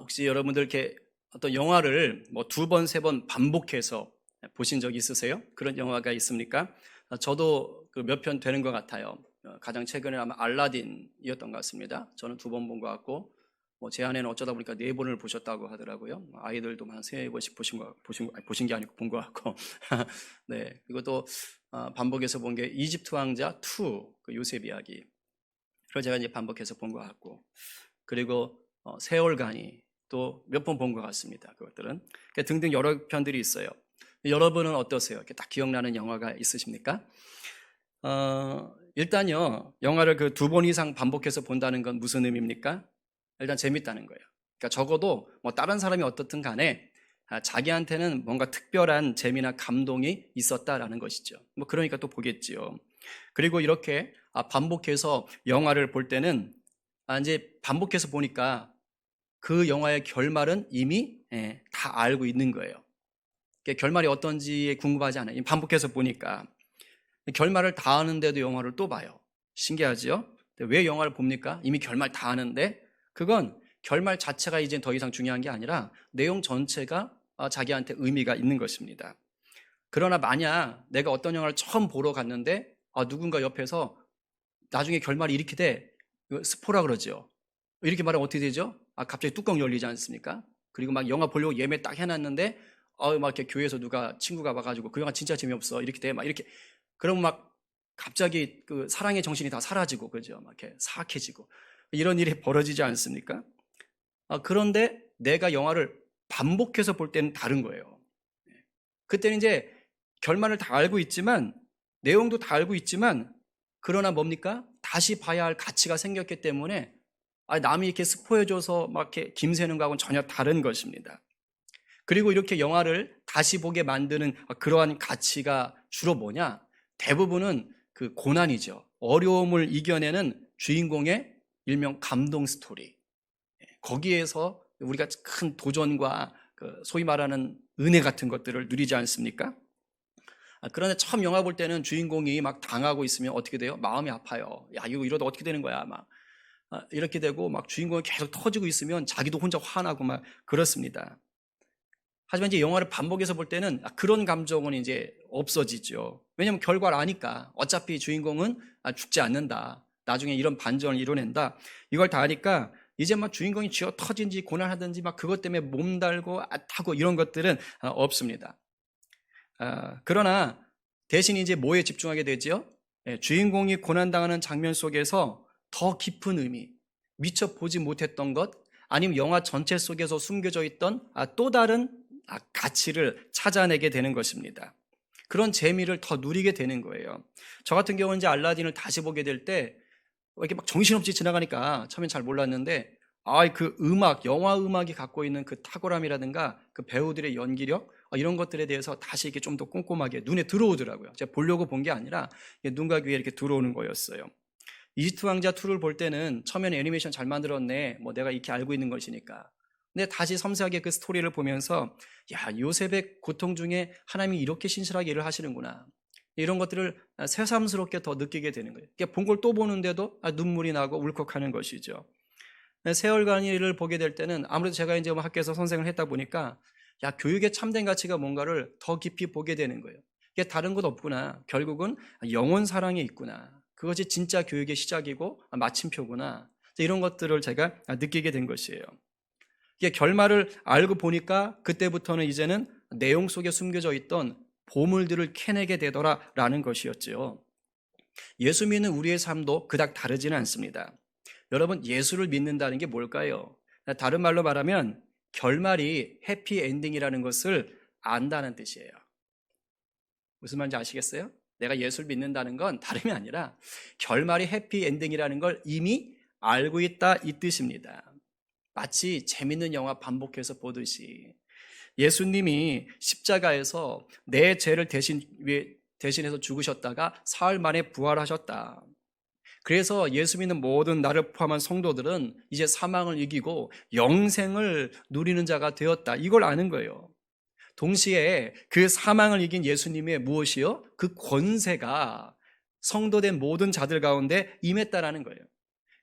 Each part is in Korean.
혹시 여러분들 이렇게 어떤 영화를 뭐 두 번, 세 번 반복해서 보신 적 있으세요? 그런 영화가 있습니까? 저도 그 몇 편 되는 것 같아요. 가장 최근에 아마 알라딘이었던 것 같습니다. 저는 두 번 본 것 같고, 뭐 제 아내는 어쩌다 보니까 네 번을 보셨다고 하더라고요. 아이들도 한 세 번씩 보신 게 아니고 본 것 같고. 네. 그리고 또 반복해서 본 게 이집트 왕자 2, 그 요셉 이야기. 그걸 제가 이제 반복해서 본 것 같고. 그리고 세월간이 또 몇 번 본 것 같습니다. 그것들은 등등 여러 편들이 있어요. 여러분은 어떠세요? 이렇게 딱 기억나는 영화가 있으십니까? 일단요, 영화를 그 두 번 이상 반복해서 본다는 건 무슨 의미입니까? 일단 재밌다는 거예요. 그러니까 적어도 뭐 다른 사람이 어떻든 간에 자기한테는 뭔가 특별한 재미나 감동이 있었다라는 것이죠. 뭐 그러니까 또 보겠지요. 그리고 이렇게 반복해서 영화를 볼 때는 이제 반복해서 보니까 그 영화의 결말은 이미 다 알고 있는 거예요. 결말이 어떤지 궁금하지 않아요. 반복해서 보니까 결말을 다 아는데도 영화를 또 봐요. 신기하지요? 왜 영화를 봅니까? 이미 결말 다 아는데 그건 결말 자체가 이제 더 이상 중요한 게 아니라 내용 전체가 자기한테 의미가 있는 것입니다. 그러나 만약 내가 어떤 영화를 처음 보러 갔는데 누군가 옆에서 나중에 결말이 이렇게 돼, 스포라 그러죠. 이렇게 말하면 어떻게 되죠? 갑자기 뚜껑 열리지 않습니까? 그리고 막 영화 보려고 예매 딱 해놨는데 막 이렇게 교회에서 누가 친구가 와가지고 그 영화 진짜 재미없어 이렇게 돼, 막 이렇게. 그러면 막 갑자기 그 사랑의 정신이 다 사라지고, 그죠? 막 이렇게 사악해지고 이런 일이 벌어지지 않습니까? 그런데 내가 영화를 반복해서 볼 때는 다른 거예요. 그때는 이제 결말을 다 알고 있지만, 내용도 다 알고 있지만, 그러나 뭡니까? 다시 봐야 할 가치가 생겼기 때문에 남이 이렇게 스포해줘서 막 이렇게 김새는 거하고는 전혀 다른 것입니다. 그리고 이렇게 영화를 다시 보게 만드는 그러한 가치가 주로 뭐냐? 대부분은 그 고난이죠. 어려움을 이겨내는 주인공의 일명 감동 스토리. 거기에서 우리가 큰 도전과 그 소위 말하는 은혜 같은 것들을 누리지 않습니까? 그런데 처음 영화 볼 때는 주인공이 막 당하고 있으면 어떻게 돼요? 마음이 아파요. 야, 이거 이러다 어떻게 되는 거야? 막 이렇게 되고, 막 주인공이 계속 터지고 있으면 자기도 혼자 화나고 막 그렇습니다. 하지만 이제 영화를 반복해서 볼 때는 그런 감정은 이제 없어지죠. 왜냐하면 결과를 아니까. 어차피 주인공은 죽지 않는다. 나중에 이런 반전을 이뤄낸다. 이걸 다 아니까 이제 막 주인공이 쥐어 터진지 고난하든지 막 그것 때문에 몸달고 타고 이런 것들은 없습니다. 그러나 대신 이제 뭐에 집중하게 되죠? 주인공이 고난당하는 장면 속에서 더 깊은 의미, 미처 보지 못했던 것, 아니면 영화 전체 속에서 숨겨져 있던 또 다른 가치를 찾아내게 되는 것입니다. 그런 재미를 더 누리게 되는 거예요. 저 같은 경우는 이제 알라딘을 다시 보게 될 때 이렇게 막 정신없이 지나가니까 처음엔 잘 몰랐는데 그 음악, 영화 음악이 갖고 있는 그 탁월함이라든가 그 배우들의 연기력 이런 것들에 대해서 다시 이렇게 좀 더 꼼꼼하게 눈에 들어오더라고요. 제가 보려고 본 게 아니라 눈과 귀에 이렇게 들어오는 거였어요. 이집트 왕자 2를 볼 때는 처음에는 애니메이션 잘 만들었네, 뭐 내가 이렇게 알고 있는 것이니까. 근데 다시 섬세하게 그 스토리를 보면서 요셉의 고통 중에 하나님이 이렇게 신실하게 일을 하시는구나, 이런 것들을 새삼스럽게 더 느끼게 되는 거예요. 본 걸 또 보는데도 눈물이 나고 울컥하는 것이죠. 세월간이를 보게 될 때는 아무래도 제가 이제 학교에서 선생을 했다 보니까 교육의 참된 가치가 뭔가를 더 깊이 보게 되는 거예요. 이게 다른 것 없구나. 결국은 영혼 사랑이 있구나. 그것이 진짜 교육의 시작이고 마침표구나. 이런 것들을 제가 느끼게 된 것이에요. 이게 결말을 알고 보니까 그때부터는 이제는 내용 속에 숨겨져 있던 보물들을 캐내게 되더라라는 것이었죠. 예수 믿는 우리의 삶도 그닥 다르지는 않습니다. 여러분, 예수를 믿는다는 게 뭘까요? 다른 말로 말하면 결말이 해피엔딩이라는 것을 안다는 뜻이에요. 무슨 말인지 아시겠어요? 내가 예수를 믿는다는 건 다름이 아니라 결말이 해피엔딩이라는 걸 이미 알고 있다, 이 뜻입니다. 마치 재밌는 영화 반복해서 보듯이 예수님이 십자가에서 내 죄를 대신해서 죽으셨다가 사흘 만에 부활하셨다. 그래서 예수 믿는 모든 나를 포함한 성도들은 이제 사망을 이기고 영생을 누리는 자가 되었다. 이걸 아는 거예요. 동시에 그 사망을 이긴 예수님의 무엇이요? 그 권세가 성도된 모든 자들 가운데 임했다라는 거예요.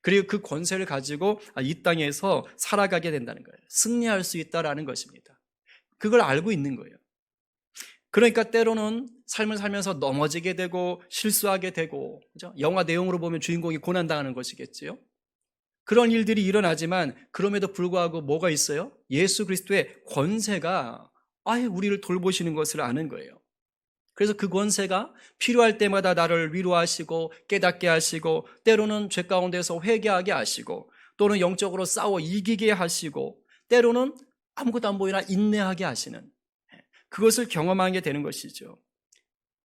그리고 그 권세를 가지고 이 땅에서 살아가게 된다는 거예요. 승리할 수 있다라는 것입니다. 그걸 알고 있는 거예요. 그러니까 때로는 삶을 살면서 넘어지게 되고 실수하게 되고, 그죠? 영화 내용으로 보면 주인공이 고난당하는 것이겠지요. 그런 일들이 일어나지만 그럼에도 불구하고 뭐가 있어요? 예수 그리스도의 권세가 아예 우리를 돌보시는 것을 아는 거예요. 그래서 그 권세가 필요할 때마다 나를 위로하시고 깨닫게 하시고, 때로는 죄 가운데서 회개하게 하시고, 또는 영적으로 싸워 이기게 하시고, 때로는 아무것도 안 보이나 인내하게 하시는, 그것을 경험하게 되는 것이죠.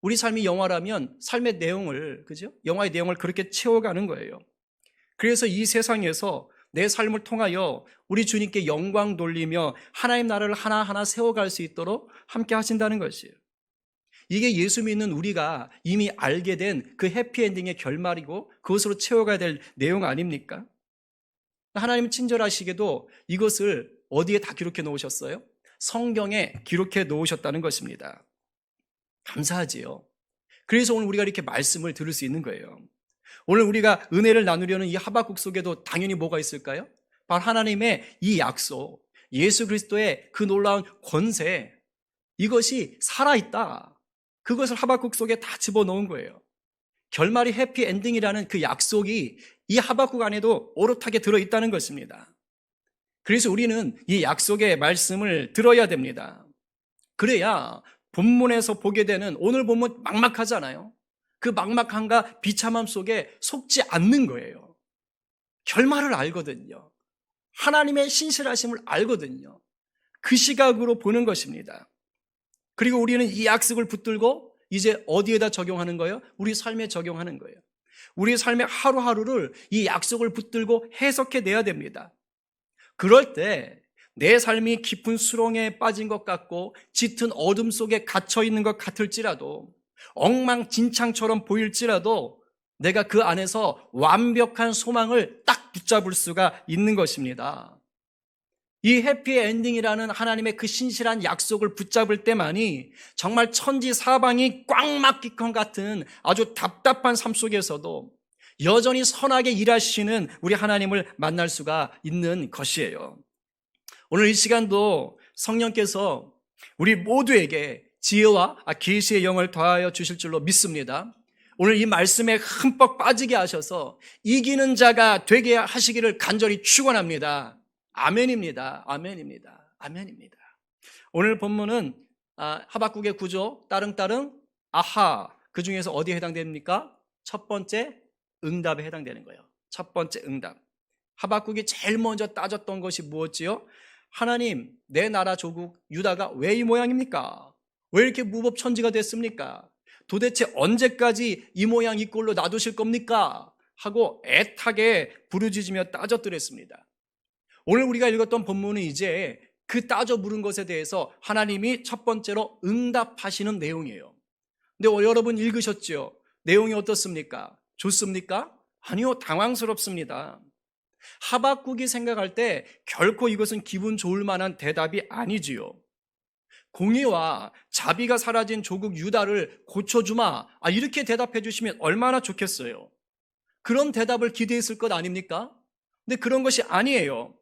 우리 삶이 영화라면 삶의 내용을, 그죠? 영화의 내용을 그렇게 채워가는 거예요. 그래서 이 세상에서 내 삶을 통하여 우리 주님께 영광 돌리며 하나님 나라를 하나하나 세워갈 수 있도록 함께 하신다는 것이에요. 이게 예수 믿는 우리가 이미 알게 된 그 해피엔딩의 결말이고 그것으로 채워가야 될 내용 아닙니까? 하나님은 친절하시게도 이것을 어디에 다 기록해 놓으셨어요? 성경에 기록해 놓으셨다는 것입니다. 감사하지요. 그래서 오늘 우리가 이렇게 말씀을 들을 수 있는 거예요. 오늘 우리가 은혜를 나누려는 이 하박국 속에도 당연히 뭐가 있을까요? 바로 하나님의 이 약속, 예수 그리스도의 그 놀라운 권세, 이것이 살아있다. 그것을 하박국 속에 다 집어넣은 거예요. 결말이 해피엔딩이라는 그 약속이 이 하박국 안에도 오롯하게 들어있다는 것입니다. 그래서 우리는 이 약속의 말씀을 들어야 됩니다. 그래야 본문에서 보게 되는, 오늘 본문 막막하잖아요. 그 막막함과 비참함 속에 속지 않는 거예요. 결말을 알거든요. 하나님의 신실하심을 알거든요. 그 시각으로 보는 것입니다. 그리고 우리는 이 약속을 붙들고 이제 어디에다 적용하는 거예요? 우리 삶에 적용하는 거예요. 우리 삶의 하루하루를 이 약속을 붙들고 해석해 내야 됩니다. 그럴 때 내 삶이 깊은 수렁에 빠진 것 같고 짙은 어둠 속에 갇혀 있는 것 같을지라도, 엉망진창처럼 보일지라도 내가 그 안에서 완벽한 소망을 딱 붙잡을 수가 있는 것입니다. 이 해피엔딩이라는 하나님의 그 신실한 약속을 붙잡을 때만이 정말 천지 사방이 꽉 막힐 것 같은 아주 답답한 삶 속에서도 여전히 선하게 일하시는 우리 하나님을 만날 수가 있는 것이에요. 오늘 이 시간도 성령께서 우리 모두에게 지혜와 계시의 영을 더하여 주실 줄로 믿습니다. 오늘 이 말씀에 흠뻑 빠지게 하셔서 이기는 자가 되게 하시기를 간절히 축원합니다. 아멘입니다. 아멘입니다. 아멘입니다. 오늘 본문은 하박국의 구조 따릉따릉 아하, 그 중에서 어디에 해당됩니까? 첫 번째 응답에 해당되는 거예요. 첫 번째 응답. 하박국이 제일 먼저 따졌던 것이 무엇이요? 하나님, 내 나라 조국 유다가 왜 이 모양입니까? 왜 이렇게 무법천지가 됐습니까? 도대체 언제까지 이 모양 이 꼴로 놔두실 겁니까? 하고 애타게 부르짖으며 따져들었습니다. 오늘 우리가 읽었던 본문은 이제 그 따져 물은 것에 대해서 하나님이 첫 번째로 응답하시는 내용이에요. 근데 여러분 읽으셨죠? 내용이 어떻습니까? 좋습니까? 아니요, 당황스럽습니다. 하박국이 생각할 때 결코 이것은 기분 좋을 만한 대답이 아니지요. 공의와 자비가 사라진 조국 유다를 고쳐주마, 이렇게 대답해 주시면 얼마나 좋겠어요. 그런 대답을 기대했을 것 아닙니까? 근데 그런 것이 아니에요.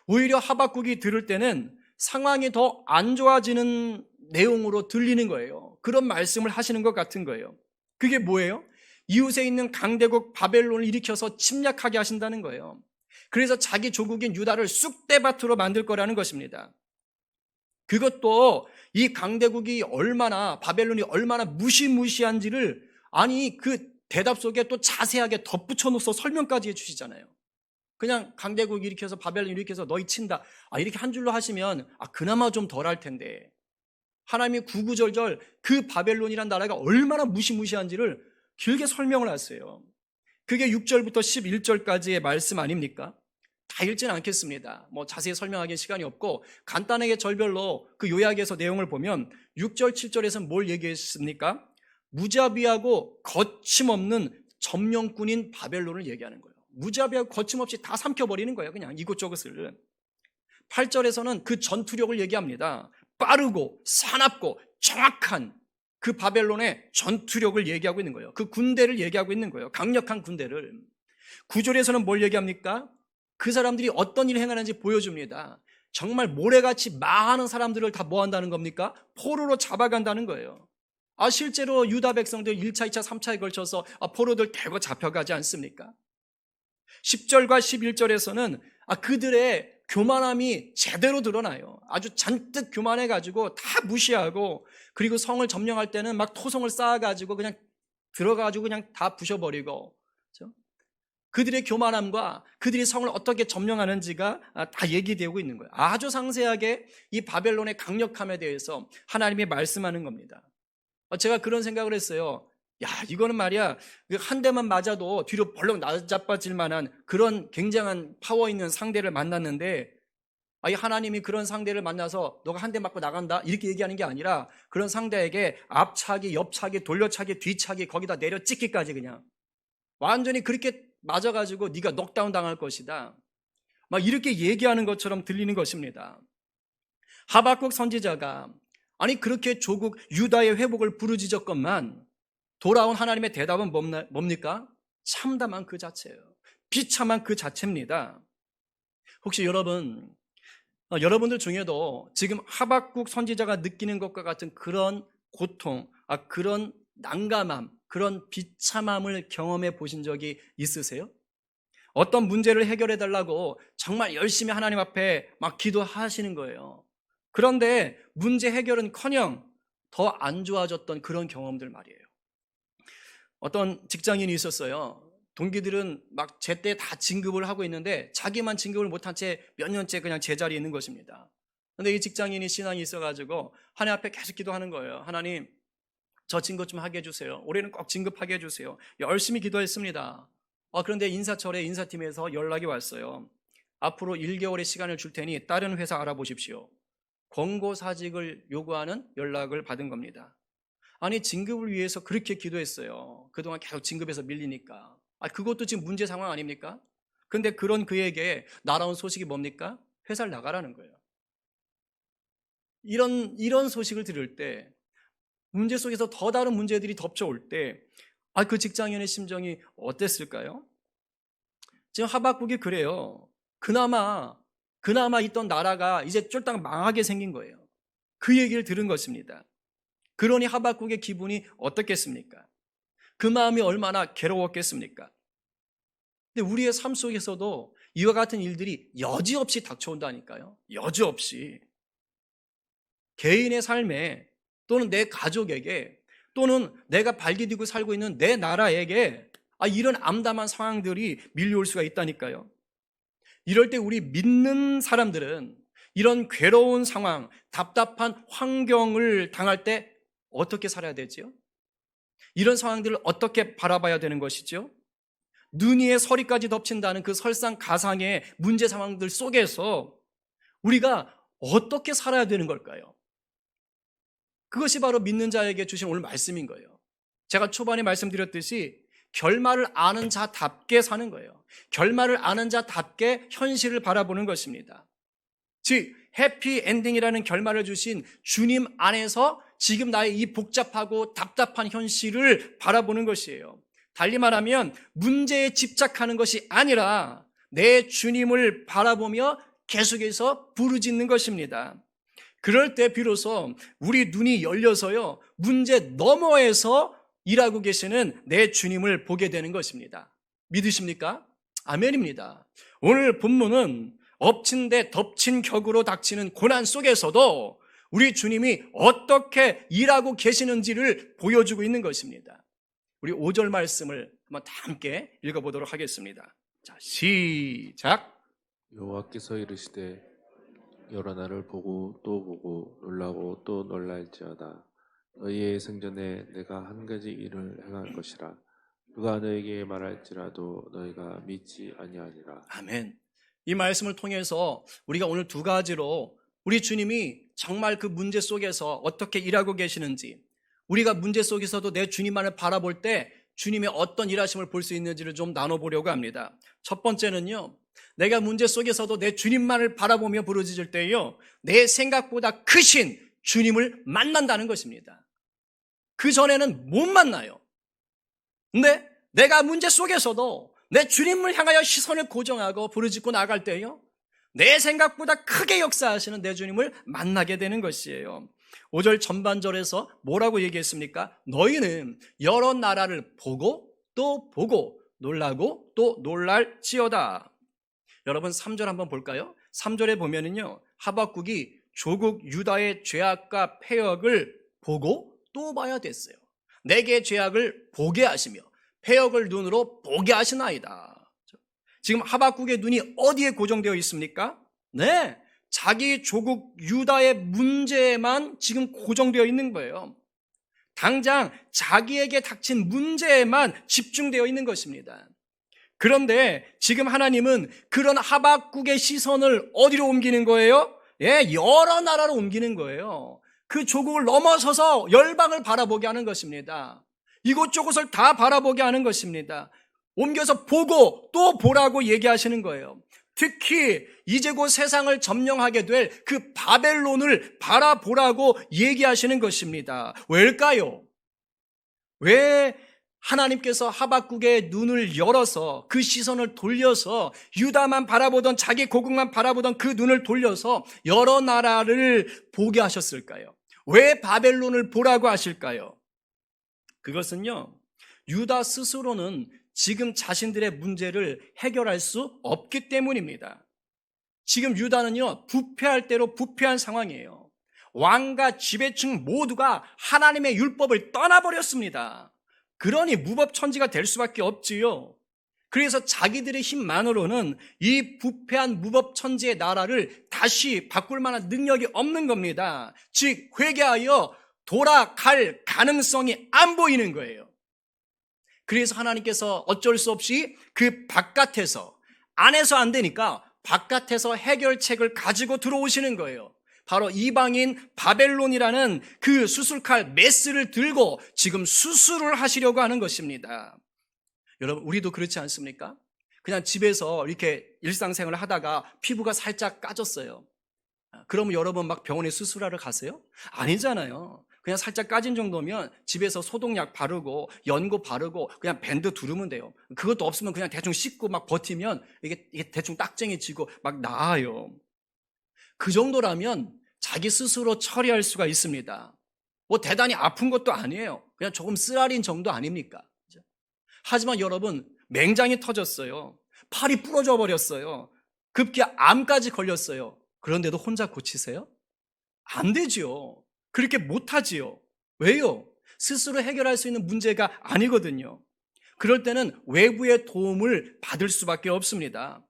오히려 하박국이 들을 때는 상황이 더 안 좋아지는 내용으로 들리는 거예요. 그런 말씀을 하시는 것 같은 거예요. 그게 뭐예요? 이웃에 있는 강대국 바벨론을 일으켜서 침략하게 하신다는 거예요. 그래서 자기 조국인 유다를 쑥대밭으로 만들 거라는 것입니다. 그것도 이 강대국이 바벨론이 얼마나 무시무시한지를, 그 대답 속에 또 자세하게 덧붙여 놓아서 설명까지 해주시잖아요. 그냥 강대국 일으켜서 바벨론 일으켜서 너희 친다, 이렇게 한 줄로 하시면 그나마 좀 덜 할 텐데, 하나님이 구구절절 그 바벨론이란 나라가 얼마나 무시무시한지를 길게 설명을 하세요. 그게 6절부터 11절까지의 말씀 아닙니까? 다 읽지는 않겠습니다. 자세히 설명하기엔 시간이 없고 간단하게 절별로 그 요약해서 내용을 보면 6절, 7절에서는 뭘 얘기했습니까? 무자비하고 거침없는 점령꾼인 바벨론을 얘기하는 거예요. 무자비하고 거침없이 다 삼켜버리는 거예요. 그냥 이곳저곳을. 8절에서는 그 전투력을 얘기합니다. 빠르고 사납고 정확한 그 바벨론의 전투력을 얘기하고 있는 거예요. 그 군대를 얘기하고 있는 거예요. 강력한 군대를. 구절에서는 뭘 얘기합니까? 그 사람들이 어떤 일을 행하는지 보여줍니다. 정말 모래같이 많은 사람들을 다 뭐 한다는 겁니까? 포로로 잡아간다는 거예요. 실제로 유다 백성들 1차, 2차, 3차에 걸쳐서 포로들 대거 잡혀가지 않습니까? 10절과 11절에서는 그들의 교만함이 제대로 드러나요. 아주 잔뜩 교만해가지고 다 무시하고, 그리고 성을 점령할 때는 막 토성을 쌓아가지고 그냥 들어가가지고 그냥 다 부셔버리고, 그렇죠? 그들의 교만함과 그들이 성을 어떻게 점령하는지가 다 얘기되고 있는 거예요. 아주 상세하게 이 바벨론의 강력함에 대해서 하나님이 말씀하는 겁니다. 제가 그런 생각을 했어요. 야, 이거는 말이야, 한 대만 맞아도 뒤로 벌렁 나자빠질 만한 그런 굉장한 파워 있는 상대를 만났는데, 이 하나님이 그런 상대를 만나서 너가 한 대 맞고 나간다 이렇게 얘기하는 게 아니라, 그런 상대에게 앞차기, 옆차기, 돌려차기, 뒤차기, 거기다 내려 찍기까지 그냥 완전히 그렇게 맞아가지고 네가 넉다운 당할 것이다, 막 이렇게 얘기하는 것처럼 들리는 것입니다. 하박국 선지자가 그렇게 조국 유다의 회복을 부르짖었건만 돌아온 하나님의 대답은 뭡니까? 참담한 그 자체예요. 비참한 그 자체입니다. 혹시 여러분들 중에도 지금 하박국 선지자가 느끼는 것과 같은 그런 고통, 그런 난감함, 그런 비참함을 경험해 보신 적이 있으세요? 어떤 문제를 해결해 달라고 정말 열심히 하나님 앞에 막 기도하시는 거예요. 그런데 문제 해결은커녕 더 안 좋아졌던 그런 경험들 말이에요. 어떤 직장인이 있었어요. 동기들은 막 제때 다 진급을 하고 있는데 자기만 진급을 못한 채 몇 년째 그냥 제자리에 있는 것입니다. 그런데 이 직장인이 신앙이 있어가지고 하나님 앞에 계속 기도하는 거예요. 하나님, 저 진급 좀 하게 해주세요. 올해는 꼭 진급하게 해주세요. 열심히 기도했습니다. 그런데 인사철에 인사팀에서 연락이 왔어요. 앞으로 1개월의 시간을 줄 테니 다른 회사 알아보십시오. 권고사직을 요구하는 연락을 받은 겁니다. 진급을 위해서 그렇게 기도했어요. 그동안 계속 진급에서 밀리니까. 그것도 지금 문제 상황 아닙니까? 근데 그런 그에게 날아온 소식이 뭡니까? 회사를 나가라는 거예요. 이런 소식을 들을 때, 문제 속에서 더 다른 문제들이 덮쳐올 때, 그 직장인의 심정이 어땠을까요? 지금 하박국이 그래요. 그나마 있던 나라가 이제 쫄딱 망하게 생긴 거예요. 그 얘기를 들은 것입니다. 그러니 하박국의 기분이 어떻겠습니까? 그 마음이 얼마나 괴로웠겠습니까? 근데 우리의 삶 속에서도 이와 같은 일들이 여지없이 닥쳐온다니까요. 여지없이. 개인의 삶에, 또는 내 가족에게, 또는 내가 발디디고 살고 있는 내 나라에게 이런 암담한 상황들이 밀려올 수가 있다니까요. 이럴 때 우리 믿는 사람들은 이런 괴로운 상황, 답답한 환경을 당할 때 어떻게 살아야 되지요? 이런 상황들을 어떻게 바라봐야 되는 것이죠? 눈 위에 서리까지 덮친다는 그 설상가상의 문제 상황들 속에서 우리가 어떻게 살아야 되는 걸까요? 그것이 바로 믿는 자에게 주신 오늘 말씀인 거예요. 제가 초반에 말씀드렸듯이 결말을 아는 자답게 사는 거예요. 결말을 아는 자답게 현실을 바라보는 것입니다. 즉 해피엔딩이라는 결말을 주신 주님 안에서 지금 나의 이 복잡하고 답답한 현실을 바라보는 것이에요. 달리 말하면 문제에 집착하는 것이 아니라 내 주님을 바라보며 계속해서 부르짖는 것입니다. 그럴 때 비로소 우리 눈이 열려서요, 문제 너머에서 일하고 계시는 내 주님을 보게 되는 것입니다. 믿으십니까? 아멘입니다. 오늘 본문은 엎친 데 덮친 격으로 닥치는 고난 속에서도 우리 주님이 어떻게 일하고 계시는지를 보여주고 있는 것입니다. 우리 5절 말씀을 한번 다 함께 읽어보도록 하겠습니다. 자, 시작. 여호와께서 이르시되 여러 날을 보고 또 보고 놀라고 또 놀랄지어다. 너희의 생전에 내가 한 가지 일을 행할 것이라. 누가 너에게 말할지라도 너희가 믿지 아니하리라. 아멘. 이 말씀을 통해서 우리가 오늘 두 가지로 우리 주님이 정말 그 문제 속에서 어떻게 일하고 계시는지, 우리가 문제 속에서도 내 주님만을 바라볼 때 주님의 어떤 일하심을 볼 수 있는지를 좀 나눠보려고 합니다. 첫 번째는요, 내가 문제 속에서도 내 주님만을 바라보며 부르짖을 때요, 내 생각보다 크신 주님을 만난다는 것입니다. 그 전에는 못 만나요. 근데 내가 문제 속에서도 내 주님을 향하여 시선을 고정하고 부르짖고 나갈 때요, 내 생각보다 크게 역사하시는 내 주님을 만나게 되는 것이에요. 5절 전반절에서 뭐라고 얘기했습니까? 너희는 여러 나라를 보고 또 보고 놀라고 또 놀랄지어다. 여러분 3절 한번 볼까요? 3절에 보면은요, 하박국이 조국 유다의 죄악과 패역을 보고 또 봐야 됐어요. 내게 죄악을 보게 하시며 패역을 눈으로 보게 하시나이다. 지금 하박국의 눈이 어디에 고정되어 있습니까? 네, 자기 조국 유다의 문제에만 지금 고정되어 있는 거예요. 당장 자기에게 닥친 문제에만 집중되어 있는 것입니다. 그런데 지금 하나님은 그런 하박국의 시선을 어디로 옮기는 거예요? 예, 여러 나라로 옮기는 거예요. 그 조국을 넘어서서 열방을 바라보게 하는 것입니다. 이곳저곳을 다 바라보게 하는 것입니다. 옮겨서 보고 또 보라고 얘기하시는 거예요. 특히 이제 곧 세상을 점령하게 될 그 바벨론을 바라보라고 얘기하시는 것입니다. 왜일까요? 왜 하나님께서 하박국의 눈을 열어서 그 시선을 돌려서 유다만 바라보던, 자기 고국만 바라보던 그 눈을 돌려서 여러 나라를 보게 하셨을까요? 왜 바벨론을 보라고 하실까요? 그것은요, 유다 스스로는 지금 자신들의 문제를 해결할 수 없기 때문입니다. 지금 유다는요, 부패할 대로 부패한 상황이에요. 왕과 지배층 모두가 하나님의 율법을 떠나버렸습니다. 그러니 무법천지가 될 수밖에 없지요. 그래서 자기들의 힘만으로는 이 부패한 무법천지의 나라를 다시 바꿀 만한 능력이 없는 겁니다. 즉 회개하여 돌아갈 가능성이 안 보이는 거예요. 그래서 하나님께서 어쩔 수 없이 그 바깥에서, 안에서 안 되니까 바깥에서 해결책을 가지고 들어오시는 거예요. 바로 이방인 바벨론이라는 그 수술칼 메스를 들고 지금 수술을 하시려고 하는 것입니다. 여러분, 우리도 그렇지 않습니까? 그냥 집에서 이렇게 일상생활을 하다가 피부가 살짝 까졌어요. 그러면 여러분 막 병원에 수술하러 가세요? 아니잖아요. 그냥 살짝 까진 정도면 집에서 소독약 바르고 연고 바르고 그냥 밴드 두르면 돼요. 그것도 없으면 그냥 대충 씻고 막 버티면 이게 대충 딱쟁이지고 막 나아요. 그 정도라면 자기 스스로 처리할 수가 있습니다. 뭐 대단히 아픈 것도 아니에요. 그냥 조금 쓰라린 정도 아닙니까? 하지만 여러분, 맹장이 터졌어요. 팔이 부러져 버렸어요. 급기 암까지 걸렸어요. 그런데도 혼자 고치세요? 안 되지요. 그렇게 못하지요. 왜요? 스스로 해결할 수 있는 문제가 아니거든요. 그럴 때는 외부의 도움을 받을 수밖에 없습니다.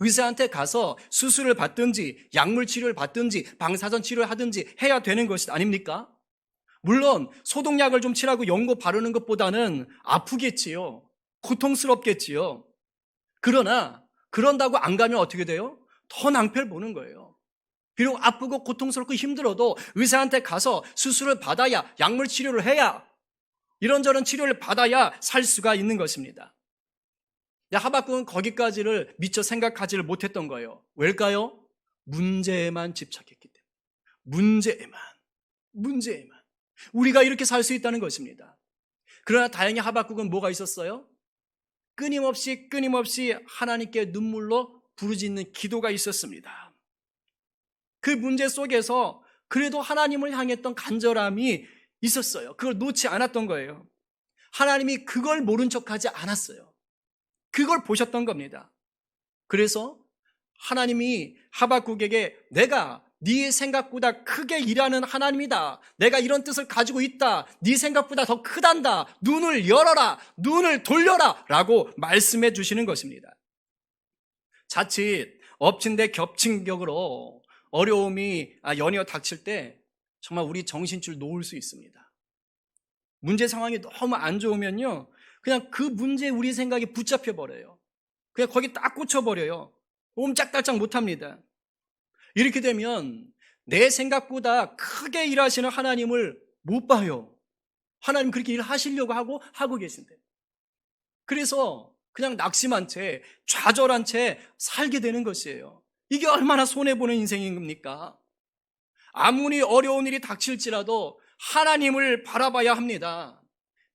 의사한테 가서 수술을 받든지 약물 치료를 받든지 방사선 치료를 하든지 해야 되는 것이 아닙니까? 물론 소독약을 좀 칠하고 연고 바르는 것보다는 아프겠지요. 고통스럽겠지요. 그러나 그런다고 안 가면 어떻게 돼요? 더 낭패를 보는 거예요. 비록 아프고 고통스럽고 힘들어도 의사한테 가서 수술을 받아야, 약물 치료를 해야, 이런저런 치료를 받아야 살 수가 있는 것입니다. 하박국은 거기까지를 미처 생각하지를 못했던 거예요. 왜일까요? 문제에만 집착했기 때문에. 문제에만. 우리가 이렇게 살 수 있다는 것입니다. 그러나 다행히 하박국은 뭐가 있었어요? 끊임없이 하나님께 눈물로 부르짖는 기도가 있었습니다. 그 문제 속에서 그래도 하나님을 향했던 간절함이 있었어요. 그걸 놓지 않았던 거예요. 하나님이 그걸 모른 척하지 않았어요. 그걸 보셨던 겁니다. 그래서 하나님이 하박국에게 내가 네 생각보다 크게 일하는 하나님이다. 내가 이런 뜻을 가지고 있다. 네 생각보다 더 크단다. 눈을 열어라. 눈을 돌려라. 라고 말씀해 주시는 것입니다. 자칫 엎친 데 겹친 격으로 어려움이 연이어 닥칠 때 정말 우리 정신줄 놓을 수 있습니다. 문제 상황이 너무 안 좋으면요, 그냥 그 문제에 우리 생각이 붙잡혀 버려요. 그냥 거기 딱 꽂혀버려요. 옴짝달짝 못합니다. 이렇게 되면 내 생각보다 크게 일하시는 하나님을 못 봐요. 하나님 그렇게 일하시려고 하고 계신데. 그래서 그냥 낙심한 채, 좌절한 채 살게 되는 것이에요. 이게 얼마나 손해보는 인생인 겁니까? 아무리 어려운 일이 닥칠지라도 하나님을 바라봐야 합니다.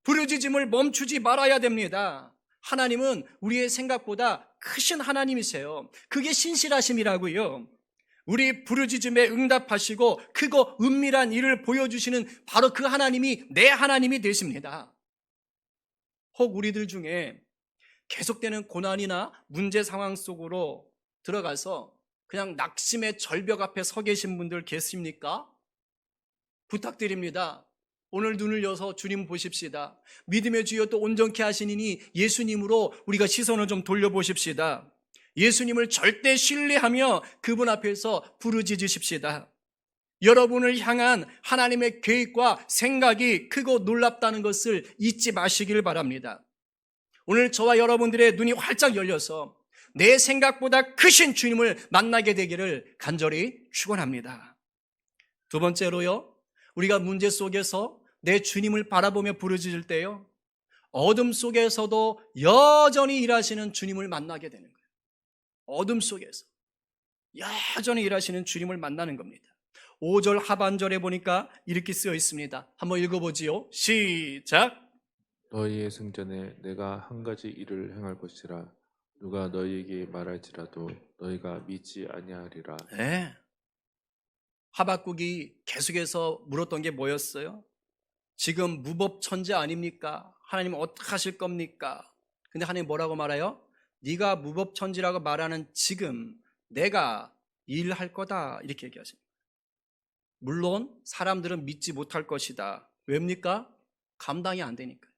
부르짖음을 멈추지 말아야 됩니다. 하나님은 우리의 생각보다 크신 하나님이세요. 그게 신실하심이라고요. 우리 부르짖음에 응답하시고 크고 은밀한 일을 보여주시는 바로 그 하나님이 내 하나님이 되십니다. 혹 우리들 중에 계속되는 고난이나 문제 상황 속으로 들어가서 그냥 낙심의 절벽 앞에 서 계신 분들 계십니까? 부탁드립니다. 오늘 눈을 여서 주님 보십시다. 믿음의 주여 또 온전케 하시니니 예수님으로 우리가 시선을 좀 돌려보십시다. 예수님을 절대 신뢰하며 그분 앞에서 부르짖으십시다. 여러분을 향한 하나님의 계획과 생각이 크고 놀랍다는 것을 잊지 마시길 바랍니다. 오늘 저와 여러분들의 눈이 활짝 열려서 내 생각보다 크신 주님을 만나게 되기를 간절히 축원합니다. 두 번째로요, 우리가 문제 속에서 내 주님을 바라보며 부르짖을 때요, 어둠 속에서도 여전히 일하시는 주님을 만나게 되는 거예요. 어둠 속에서 여전히 일하시는 주님을 만나는 겁니다. 5절 하반절에 보니까 이렇게 쓰여 있습니다. 한번 읽어보지요. 시작. 너희의 승전에 내가 한 가지 일을 행할 것이라. 누가 너희에게 말할지라도 너희가 믿지 아니하리라. 네. 하박국이 계속해서 물었던 게 뭐였어요? 지금 무법천지 아닙니까? 하나님 어떻게 하실 겁니까? 근데 하나님 뭐라고 말해요? 네가 무법천지라고 말하는 지금 내가 일할 거다, 이렇게 얘기하십니다. 물론 사람들은 믿지 못할 것이다. 왜입니까? 감당이 안 되니까요.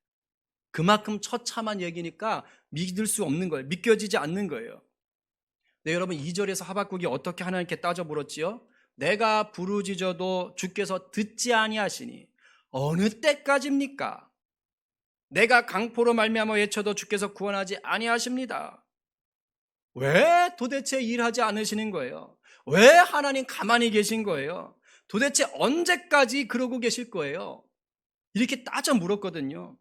그만큼 처참한 얘기니까 믿을 수 없는 거예요. 믿겨지지 않는 거예요. 네, 여러분 2절에서 하박국이 어떻게 하나님께 따져 물었지요? 내가 부르짖어도 주께서 듣지 아니하시니 어느 때까지입니까? 내가 강포로 말미암아 외쳐도 주께서 구원하지 아니하십니다. 왜 도대체 일하지 않으시는 거예요? 왜 하나님 가만히 계신 거예요? 도대체 언제까지 그러고 계실 거예요? 이렇게 따져 물었거든요.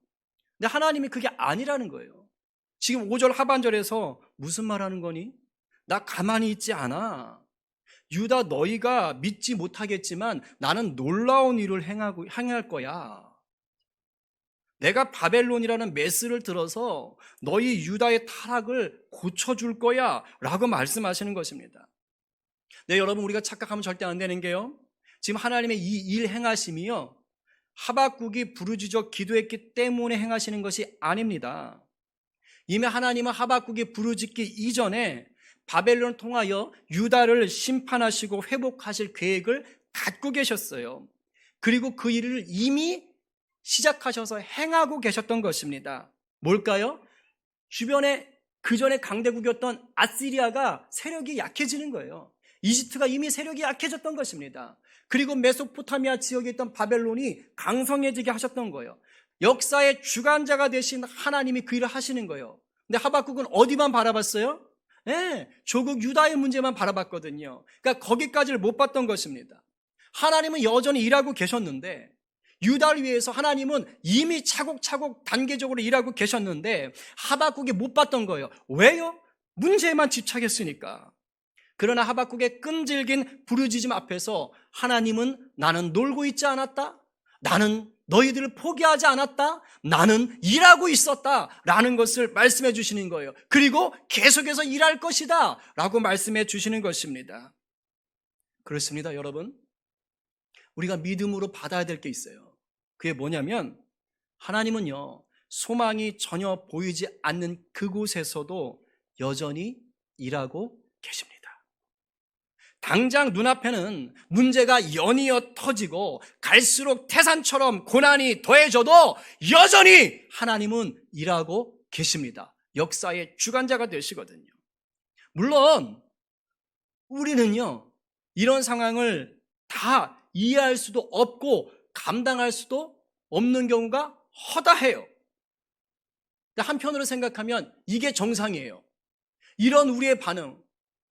근데 하나님이 그게 아니라는 거예요. 지금 5절 하반절에서 무슨 말 하는 거니? 나 가만히 있지 않아. 유다 너희가 믿지 못하겠지만 나는 놀라운 일을 행할 거야. 내가 바벨론이라는 메스를 들어서 너희 유다의 타락을 고쳐줄 거야 라고 말씀하시는 것입니다. 네, 여러분 우리가 착각하면 절대 안 되는 게요, 지금 하나님의 이 일 행하심이요, 하박국이 부르짖어 기도했기 때문에 행하시는 것이 아닙니다. 이미 하나님은 하박국이 부르짖기 이전에 바벨론을 통하여 유다를 심판하시고 회복하실 계획을 갖고 계셨어요. 그리고 그 일을 이미 시작하셔서 행하고 계셨던 것입니다. 뭘까요? 주변에 그전에 강대국이었던 아시리아가 세력이 약해지는 거예요. 이집트가 이미 세력이 약해졌던 것입니다. 그리고 메소포타미아 지역에 있던 바벨론이 강성해지게 하셨던 거예요. 역사의 주관자가 되신 하나님이 그 일을 하시는 거예요. 근데 하박국은 어디만 바라봤어요? 네, 조국 유다의 문제만 바라봤거든요. 그러니까 거기까지를 못 봤던 것입니다. 하나님은 여전히 일하고 계셨는데, 유다를 위해서 하나님은 이미 차곡차곡 단계적으로 일하고 계셨는데 하박국이 못 봤던 거예요. 왜요? 문제에만 집착했으니까. 그러나 하박국의 끈질긴 부르짖음 앞에서 하나님은 나는 놀고 있지 않았다, 나는 너희들을 포기하지 않았다, 나는 일하고 있었다 라는 것을 말씀해 주시는 거예요. 그리고 계속해서 일할 것이다 라고 말씀해 주시는 것입니다. 그렇습니다, 여러분. 우리가 믿음으로 받아야 될 게 있어요. 그게 뭐냐면, 하나님은요, 소망이 전혀 보이지 않는 그곳에서도 여전히 일하고 계십니다. 당장 눈앞에는 문제가 연이어 터지고 갈수록 태산처럼 고난이 더해져도 여전히 하나님은 일하고 계십니다. 역사의 주관자가 되시거든요. 물론 우리는요, 이런 상황을 다 이해할 수도 없고 감당할 수도 없는 경우가 허다해요. 한편으로 생각하면 이게 정상이에요. 이런 우리의 반응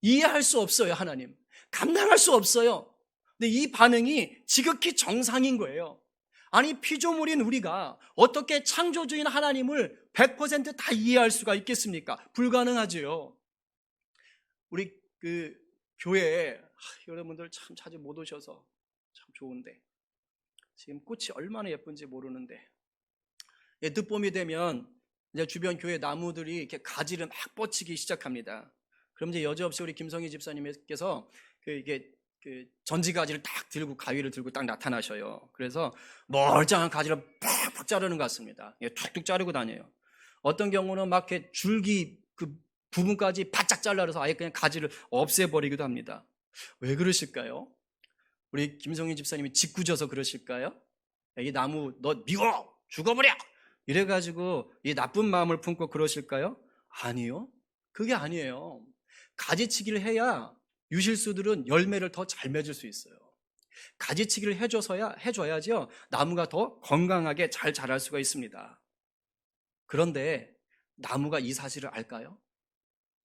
이해할 수 없어요. 하나님 감당할 수 없어요. 근데 이 반응이 지극히 정상인 거예요. 아니, 피조물인 우리가 어떻게 창조주인 하나님을 100% 다 이해할 수가 있겠습니까? 불가능하지요. 우리 교회에 여러분들 참 자주 못 오셔서 참 좋은데, 지금 꽃이 얼마나 예쁜지 모르는데, 늦봄이 되면 이제 주변 교회 나무들이 이렇게 가지를 막 뻗치기 시작합니다. 그럼 이제 여지없이 우리 김성희 집사님께서 이게 전지가지를 딱 들고 가위를 들고 딱 나타나셔요. 그래서 멀쩡한 가지를 팍팍 자르는 것 같습니다. 예, 툭툭 자르고 다녀요. 어떤 경우는 막 이렇게 줄기 그 부분까지 바짝 잘라서 아예 그냥 가지를 없애버리기도 합니다. 왜 그러실까요? 우리 김성희 집사님이 짓궂어서 그러실까요? 이 나무 너 미워 죽어버려 이래가지고 이 나쁜 마음을 품고 그러실까요? 아니요, 그게 아니에요. 가지치기를 해야 유실수들은 열매를 더 잘 맺을 수 있어요. 가지치기를 해줘야죠 나무가 더 건강하게 잘 자랄 수가 있습니다. 그런데 나무가 이 사실을 알까요?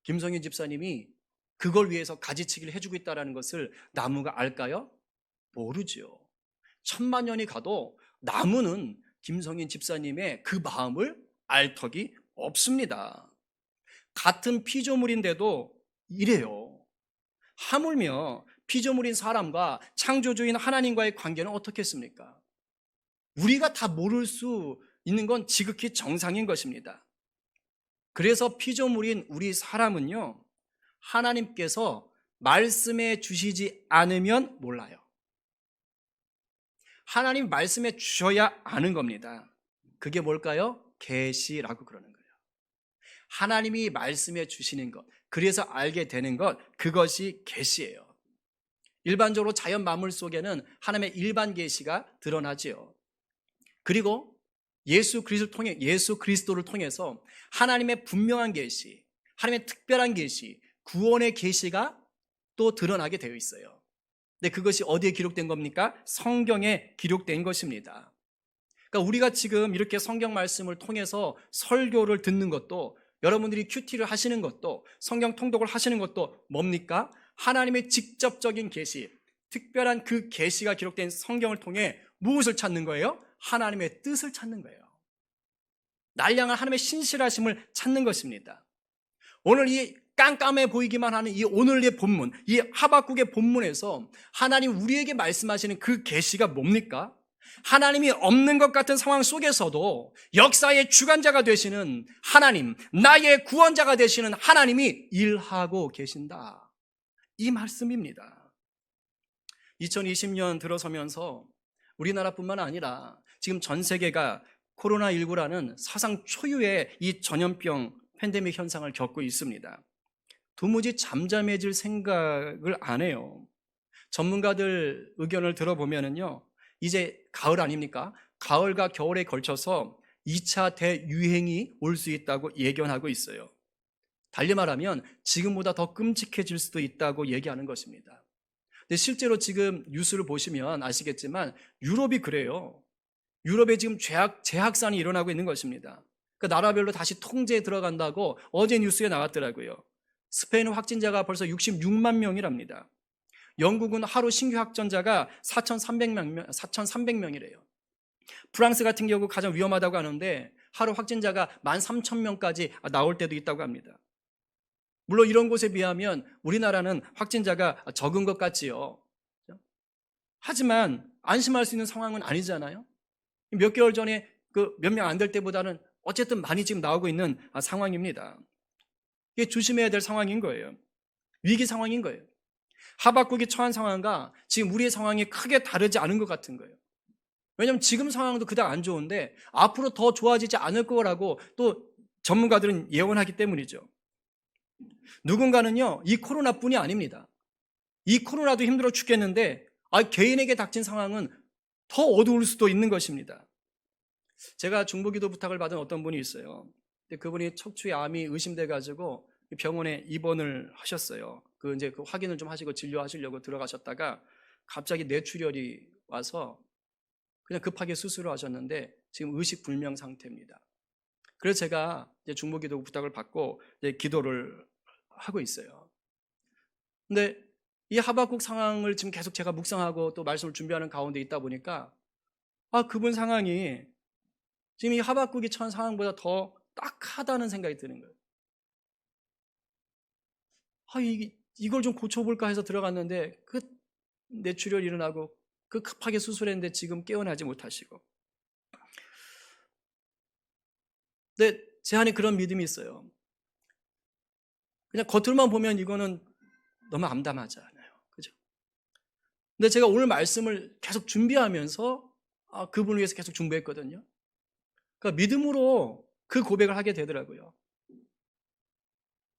김성희 집사님이 그걸 위해서 가지치기를 해주고 있다는 것을 나무가 알까요? 모르죠. 천만 년이 가도 나무는 김성인 집사님의 그 마음을 알 턱이 없습니다. 같은 피조물인데도 이래요. 하물며 피조물인 사람과 창조주인 하나님과의 관계는 어떻겠습니까? 우리가 다 모를 수 있는 건 지극히 정상인 것입니다. 그래서 피조물인 우리 사람은요, 하나님께서 말씀해 주시지 않으면 몰라요. 하나님 말씀해 주셔야 아는 겁니다. 그게 뭘까요? 계시라고 그러는 거예요. 하나님이 말씀해 주시는 것, 그래서 알게 되는 것, 그것이 계시예요. 일반적으로 자연 만물 속에는 하나님의 일반 계시가 드러나지요. 그리고 예수 그리스도를 통해서 하나님의 분명한 계시, 하나님의 특별한 계시, 구원의 계시가 또 드러나게 되어 있어요. 근데 그것이 어디에 기록된 겁니까? 성경에 기록된 것입니다. 그러니까 우리가 지금 이렇게 성경 말씀을 통해서 설교를 듣는 것도, 여러분들이 큐티를 하시는 것도, 성경 통독을 하시는 것도 뭡니까? 하나님의 직접적인 계시, 특별한 그 계시가 기록된 성경을 통해 무엇을 찾는 거예요? 하나님의 뜻을 찾는 거예요. 날 향한 하나님의 신실하심을 찾는 것입니다. 오늘 이 깜깜해 보이기만 하는 이 오늘의 본문, 이 하박국의 본문에서 하나님 우리에게 말씀하시는 그 계시가 뭡니까? 하나님이 없는 것 같은 상황 속에서도 역사의 주관자가 되시는 하나님, 나의 구원자가 되시는 하나님이 일하고 계신다, 이 말씀입니다. 2020년 들어서면서 우리나라뿐만 아니라 지금 전 세계가 코로나19라는 사상 초유의 이 전염병 팬데믹 현상을 겪고 있습니다. 도무지 잠잠해질 생각을 안 해요. 전문가들 의견을 들어보면은요, 이제 가을 아닙니까? 가을과 겨울에 걸쳐서 2차 대유행이 올 수 있다고 예견하고 있어요. 달리 말하면 지금보다 더 끔찍해질 수도 있다고 얘기하는 것입니다. 근데 실제로 지금 뉴스를 보시면 아시겠지만 유럽이 그래요. 유럽에 지금 재확산이 일어나고 있는 것입니다. 그 나라별로 다시 통제에 들어간다고 어제 뉴스에 나왔더라고요. 스페인 확진자가 벌써 66만 명이랍니다. 영국은 하루 신규 확진자가 4,300명이래요. 프랑스 같은 경우 가장 위험하다고 하는데 하루 확진자가 13,000명까지 나올 때도 있다고 합니다. 물론 이런 곳에 비하면 우리나라는 확진자가 적은 것 같지요. 하지만 안심할 수 있는 상황은 아니잖아요. 몇 개월 전에 그 몇 명 안 될 때보다는 어쨌든 많이 지금 나오고 있는 상황입니다. 이게 조심해야 될 상황인 거예요. 위기 상황인 거예요. 하박국이 처한 상황과 지금 우리의 상황이 크게 다르지 않은 것 같은 거예요. 왜냐하면 지금 상황도 그닥 안 좋은데 앞으로 더 좋아지지 않을 거라고 또 전문가들은 예언하기 때문이죠. 누군가는요, 이 코로나뿐이 아닙니다. 이 코로나도 힘들어 죽겠는데 개인에게 닥친 상황은 더 어두울 수도 있는 것입니다. 제가 중보기도 부탁을 받은 어떤 분이 있어요. 근데 그분이 척추에 암이 의심돼 가지고 병원에 입원을 하셨어요. 이제 그 확인을 좀 하시고 진료하시려고 들어가셨다가 갑자기 뇌출혈이 와서 그냥 급하게 수술을 하셨는데 지금 의식 불명 상태입니다. 그래서 제가 이제 중보기도 부탁을 받고 이제 기도를 하고 있어요. 근데 이 하박국 상황을 지금 계속 제가 묵상하고 또 말씀을 준비하는 가운데 있다 보니까 그분 상황이 지금 이 하박국이 처한 상황보다 더 딱하다는 생각이 드는 거예요. 이걸 좀 고쳐볼까 해서 들어갔는데 그 뇌출혈 일어나고 그 급하게 수술했는데 지금 깨어나지 못하시고. 근데 제 안에 그런 믿음이 있어요. 그냥 겉으로만 보면 이거는 너무 암담하지 않아요. 그죠? 근데 제가 오늘 말씀을 계속 준비하면서 그분을 위해서 계속 준비했거든요. 그러니까 믿음으로 그 고백을 하게 되더라고요.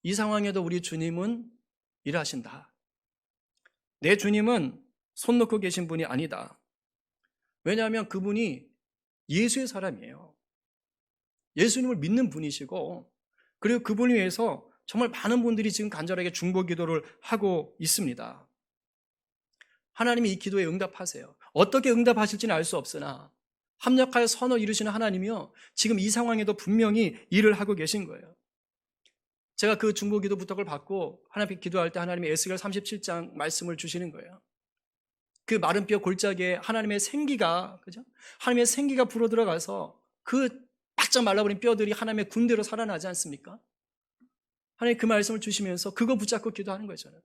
이 상황에도 우리 주님은 일하신다. 내 주님은 손 놓고 계신 분이 아니다. 왜냐하면 그분이 예수의 사람이에요. 예수님을 믿는 분이시고, 그리고 그분을 위해서 정말 많은 분들이 지금 간절하게 중보 기도를 하고 있습니다. 하나님이 이 기도에 응답하세요. 어떻게 응답하실지는 알 수 없으나 합력하여 선을 이루시는 하나님이요, 지금 이 상황에도 분명히 일을 하고 계신 거예요. 제가 그 중보 기도 부탁을 받고 하나님께 기도할 때 하나님이 에스겔 37장 말씀을 주시는 거예요. 그 마른 뼈 골짜기에 하나님의 생기가, 그죠? 하나님의 생기가 불어 들어가서 그 바짝 말라버린 뼈들이 하나님의 군대로 살아나지 않습니까? 하나님 그 말씀을 주시면서 그거 붙잡고 기도하는 거예요, 저는.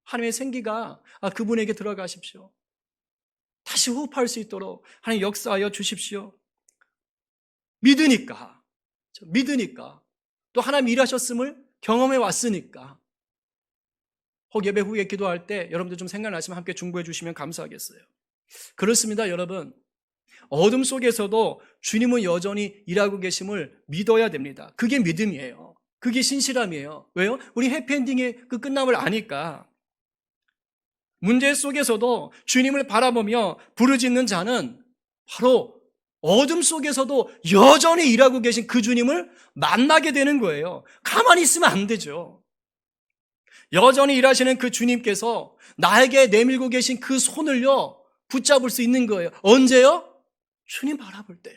하나님의 생기가 그분에게 들어가십시오. 다시 호흡할 수 있도록 하나님 역사하여 주십시오. 믿으니까. 또 하나님 일하셨음을 경험해 왔으니까. 혹 예배 후에 기도할 때 여러분들 좀 생각나시면 함께 중보해 주시면 감사하겠어요. 그렇습니다, 여러분. 어둠 속에서도 주님은 여전히 일하고 계심을 믿어야 됩니다. 그게 믿음이에요. 그게 신실함이에요. 왜요? 우리 해피엔딩의 그 끝남을 아니까. 문제 속에서도 주님을 바라보며 부르짖는 자는 바로 어둠 속에서도 여전히 일하고 계신 그 주님을 만나게 되는 거예요. 가만히 있으면 안 되죠. 여전히 일하시는 그 주님께서 나에게 내밀고 계신 그 손을요, 붙잡을 수 있는 거예요. 언제요? 주님 바라볼 때요.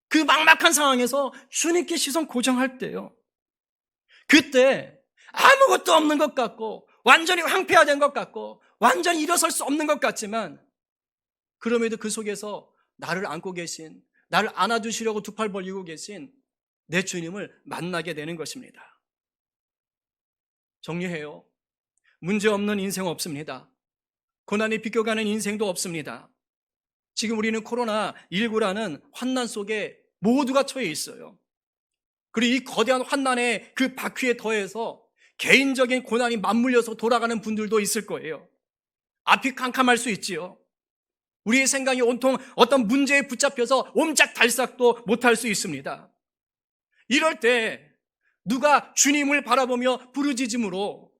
그 막막한 상황에서 주님께 시선 고정할 때요. 그때 아무것도 없는 것 같고 완전히 황폐화된 것 같고 완전히 일어설 수 없는 것 같지만, 그럼에도 그 속에서 나를 안고 계신, 나를 안아주시려고 두 팔 벌리고 계신 내 주님을 만나게 되는 것입니다. 정리해요. 문제 없는 인생 없습니다. 고난이 비껴가는 인생도 없습니다. 지금 우리는 코로나19라는 환난 속에 모두가 처해 있어요. 그리고 이 거대한 환난의 그 바퀴에 더해서 개인적인 고난이 맞물려서 돌아가는 분들도 있을 거예요. 앞이 캄캄할 수 있지요. 우리의 생각이 온통 어떤 문제에 붙잡혀서 옴짝달싹도 못할 수 있습니다. 이럴 때 누가 주님을 바라보며 부르짖음으로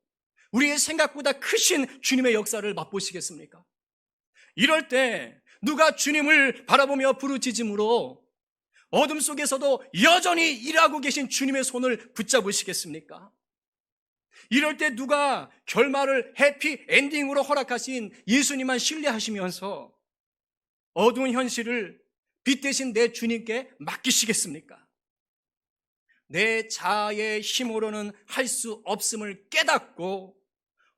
우리의 생각보다 크신 주님의 역사를 맛보시겠습니까? 이럴 때 누가 주님을 바라보며 부르짖음으로 어둠 속에서도 여전히 일하고 계신 주님의 손을 붙잡으시겠습니까? 이럴 때 누가 결말을 해피 엔딩으로 허락하신 예수님만 신뢰하시면서 어두운 현실을 빛 대신 내 주님께 맡기시겠습니까? 내 자아의 힘으로는 할 수 없음을 깨닫고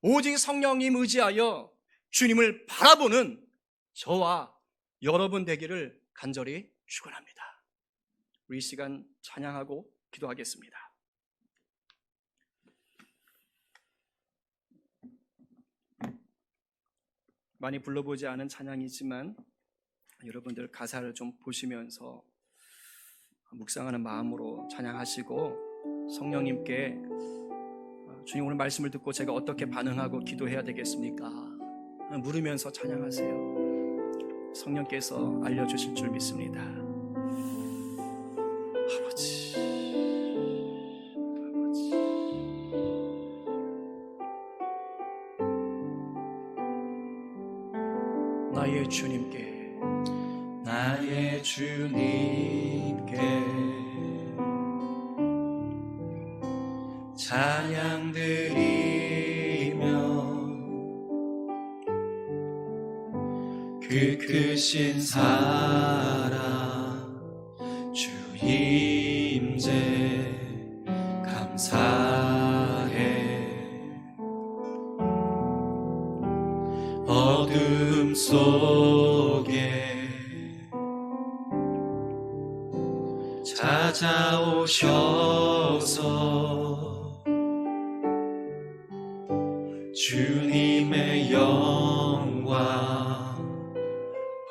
오직 성령님 의지하여 주님을 바라보는 저와 여러분 되기를 간절히 축원합니다. 우리 이 시간 찬양하고 기도하겠습니다. 많이 불러보지 않은 찬양이지만 여러분들 가사를 좀 보시면서 묵상하는 마음으로 찬양하시고 성령님께 주님 오늘 말씀을 듣고 제가 어떻게 반응하고 기도해야 되겠습니까? 물으면서 찬양하세요. 성령께서 알려주실 줄 믿습니다. 아버지, 나의 주님께 찬양 드리며 그 크신 사랑 주 임재 감사해. 어둠 속에 찾아오셔서 주님의 영광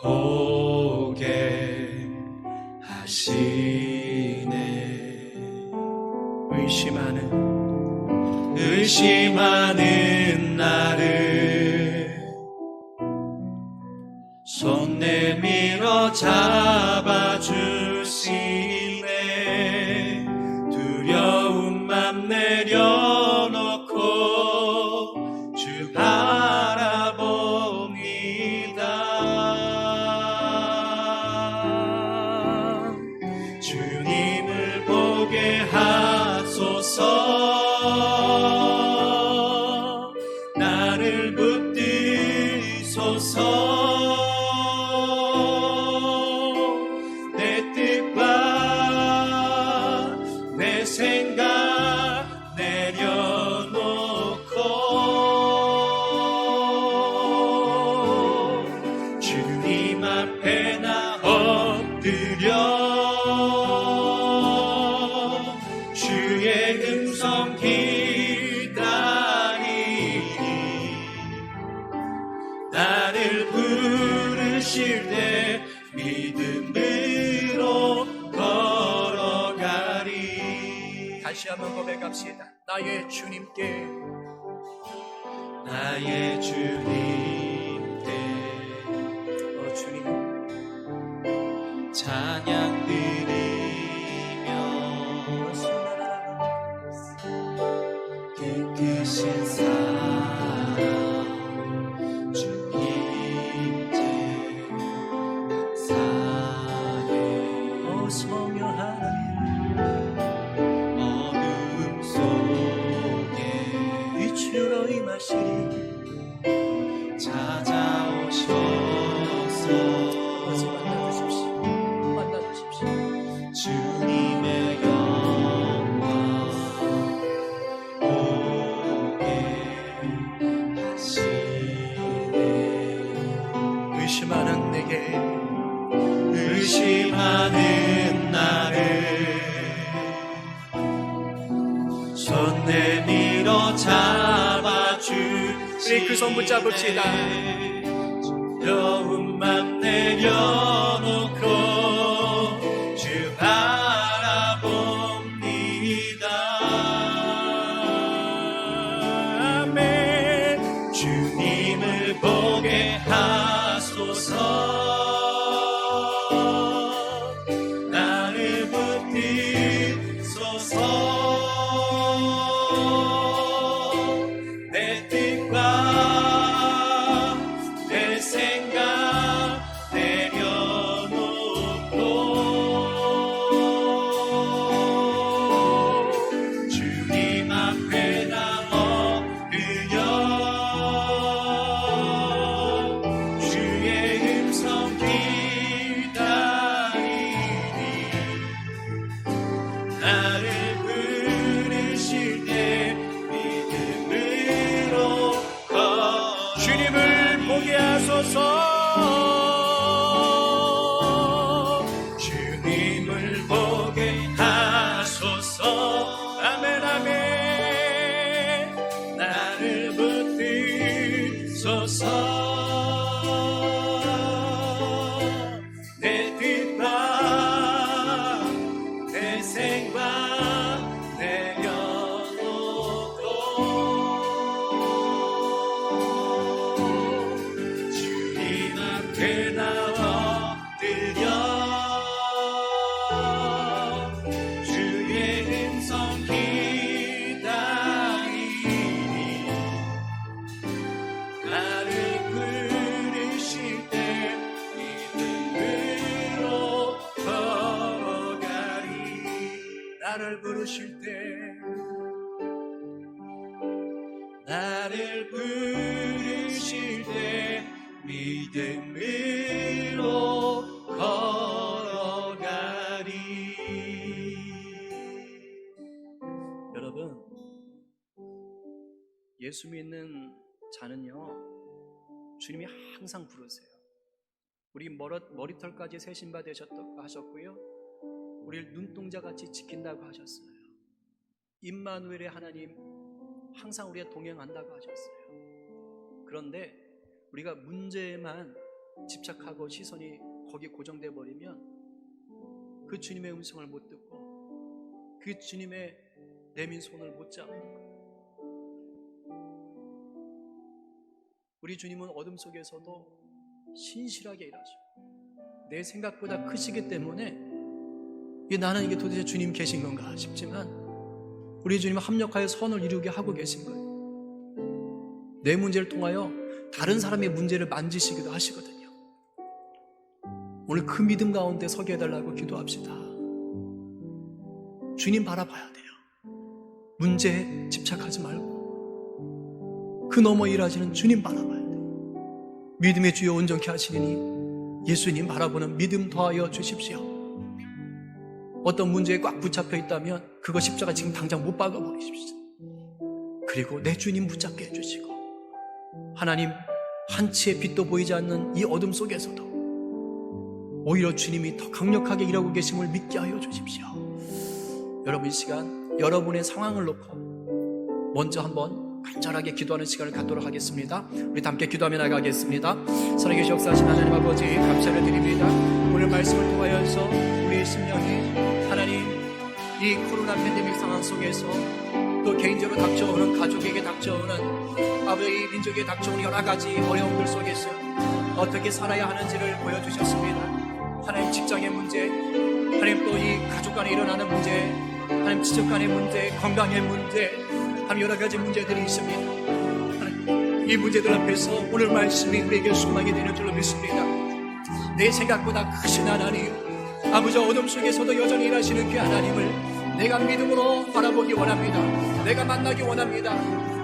보게 하시네. 의심하는 나를 손 내밀어 잡아주시네. 두려움만 내려놓고 주 바라봅니다. 주님을 보게 하소서. 나를 붙드소서. 내 뜻과 내 생각 내려놓고 주님 앞에 나 엎드려 주의 음성 기다리니. 나를 부르실 때 믿음으로 걸어가리. 다시 한번 고백합시다. 나의 주님께, 나의 주님께 주님 찬양 드리며 깨끗신 사랑 주님께 감사해. 성령 하나님 어둠 속에 빛으로 임하시리. 찾아오셔서 만나주십시오. 주님의 영광 보게 하시네. 의심하는 내게, 의심하는 나를 손 내밀어 잡아주시네. 우리 그 손 붙잡읍시다. 두려움만 내려놓고 주 바라봅니다. 아멘. 주님을 보게 하소서. 나를 붙드소서. 내 뜻과 내 생각 내려놓고 주님 앞에 나 엎드려 주의 음성 기다리니. 나를 부르실 때 믿음으로 주님을 보게 하소서. 주님을 보게 하소서. 아멘 아멘. 나를 붙드소서. 내 뜻과 내 생각 내려놓고 주님 앞에 나와 엎드려 주의 음성 기다리니. 나를 부르실 때 믿음으로 걸어가리. 나를 부르실 때, 나를 부르실 때 믿음으로 걸어가리. 여러분, 예수 믿는 자는요, 주님이 항상 부르세요. 우리 머리털까지 세신바 되셨다고 하셨고요, 우리를 눈동자같이 지킨다고 하셨어요. 임마누엘의 하나님, 항상 우리가 동행한다고 하셨어요. 그런데 우리가 문제에만 집착하고 시선이 거기 고정돼 버리면 그 주님의 음성을 못 듣고 그 주님의 내민 손을 못 잡는 거예요. 우리 주님은 어둠 속에서도 신실하게 일하시고 내 생각보다 크시기 때문에 나는 이게 도대체 주님 계신 건가 싶지만 우리 주님은 합력하여 선을 이루게 하고 계신 거예요. 내 문제를 통하여 다른 사람의 문제를 만지시기도 하시거든요. 오늘 그 믿음 가운데 서게 해달라고 기도합시다. 주님 바라봐야 돼요. 문제에 집착하지 말고 그 너머 일하시는 주님 바라봐야 돼요. 믿음의 주여 온전케 하시니 예수님 바라보는 믿음 더하여 주십시오. 어떤 문제에 꽉 붙잡혀 있다면 그거 십자가 지금 당장 못 박아버리십시오. 그리고 내 주님 붙잡게 해주시고 하나님 한치의 빛도 보이지 않는 이 어둠 속에서도 오히려 주님이 더 강력하게 일하고 계심을 믿게 하여 주십시오. 여러분 이 시간 여러분의 상황을 놓고 먼저 한번 간절하게 기도하는 시간을 갖도록 하겠습니다. 우리 다 함께 기도하며 나가겠습니다. 살아계신 역사하신 하나님 아버지 감사를 드립니다. 오늘 말씀을 통하여서 우리의 심령이 하나님 이 코로나 팬데믹 상황 속에서 또 개인적으로 닥쳐오는 가족에게 닥쳐오는 아버지 민족에 닥쳐오는 여러 가지 어려움들 속에서 어떻게 살아야 하는지를 보여주셨습니다. 하나님 직장의 문제, 하나님 또 이 가족 간에 일어나는 문제, 하나님 지적 간의 문제, 건강의 문제, 하나님 여러 가지 문제들이 있습니다. 하나님 이 문제들 앞에서 오늘 말씀이 우리에게 소망이 되는 줄로 믿습니다. 내 생각보다 크신 하나님, 아버지 어둠 속에서도 여전히 일하시는 그 하나님을 내가 믿음으로 바라보기 원합니다. 내가 만나기 원합니다.